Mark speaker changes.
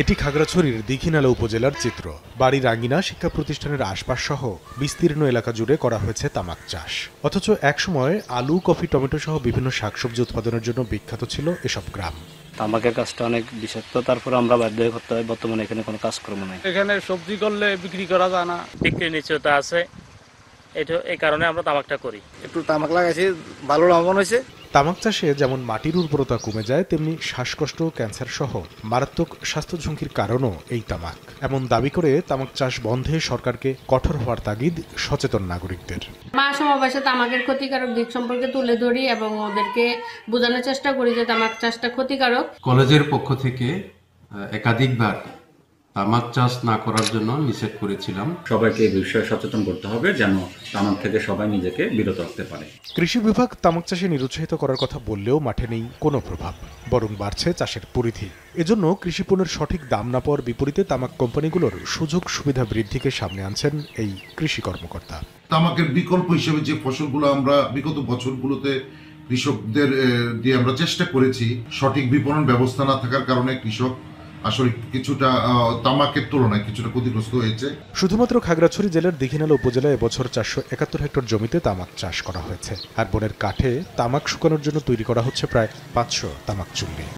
Speaker 1: এটি খাগড়াছড়ির দীঘিনালা উপজেলার চিত্র। বাড়ির আঙ্গিনা, শিক্ষা প্রতিষ্ঠানের আশপাশ সহ বিস্তীর্ণ এলাকা জুড়ে করা হয়েছে তামাক চাষ। অথচ একসময় আলু, কফি, টমেটো সহ বিভিন্ন শাকসবজি উৎপাদনের জন্য বিখ্যাত ছিল এসব গ্রাম।
Speaker 2: তামাকের কাজটা অনেক বিষাক্ত, তারপর আমরা বাধ্য হয়ে করতে হয়। বর্তমানে এখানে কোনো কাজকর্ম নেই।
Speaker 3: এখানে সবজি করলে বিক্রি করা যায় না,
Speaker 4: বিক্রির নিশ্চয়তা আছে, এই কারণে আমরা তামাকটা করি।
Speaker 3: একটু তামাক লাগাইছি, ভালো লাভবান হয়েছে।
Speaker 1: তামাক চাষে যেমন মাটির উর্বরতা কমে যায়, তেমনি শ্বাসকষ্ট, ক্যান্সার সহ মারাত্মক স্বাস্থ্য ঝুঁকির কারণও এই তামাক। এমন দাবি করে তামাক চাষ বন্ধে সরকারকে কঠোর হওয়ার তাগিদ সচেতন নাগরিকদের।
Speaker 5: সমাবেশে তামাকের ক্ষতিকারক দিক সম্পর্কে তুলে ধরি এবং ওদেরকে বোঝানোর চেষ্টা করি যে তামাক চাষটা ক্ষতিকারক।
Speaker 6: কলেজের পক্ষ থেকে একাধিকবার তামাক চাষ না করার জন্য নিষেধ করেছিলাম।
Speaker 7: সবাইকে এই বিষয়ে সচেতন করতে হবে যেন তামাক থেকে সবাই নিজেকে বিরত রাখতে পারে।
Speaker 1: কৃষি বিভাগ তামাক চাষে নিরুৎসাহিত করার কথা বললেও মাঠে নেই কোনো প্রভাব, বরং বাড়ছে চাষের পরিধি। এজন্য কৃষি পণ্যের সঠিক দাম না পাওয়ার বিপরীতে তামাক কোম্পানিগুলোর সুযোগ সুবিধা বৃদ্ধিকে সামনে আনছেন এই কৃষি কর্মকর্তা।
Speaker 8: তামাকের বিকল্প হিসেবে যে ফসলগুলো আমরা বিগত বছরগুলোতে কৃষকদের দিয়ে আমরা চেষ্টা করেছি, সঠিক বিপণন ব্যবস্থা না থাকার কারণে কৃষক আসলে কিছুটা তামাকের তুলনায় কিছুটা ক্ষতিগ্রস্ত হয়েছে।
Speaker 1: শুধুমাত্র খাগড়াছড়ি জেলার দীঘিনালা উপজেলায় এবছর 471 হেক্টর জমিতে তামাক চাষ করা হয়েছে। আর বনের কাঠে তামাক শুকানোর জন্য তৈরি করা হচ্ছে প্রায় 500 তামাক চুল্লি।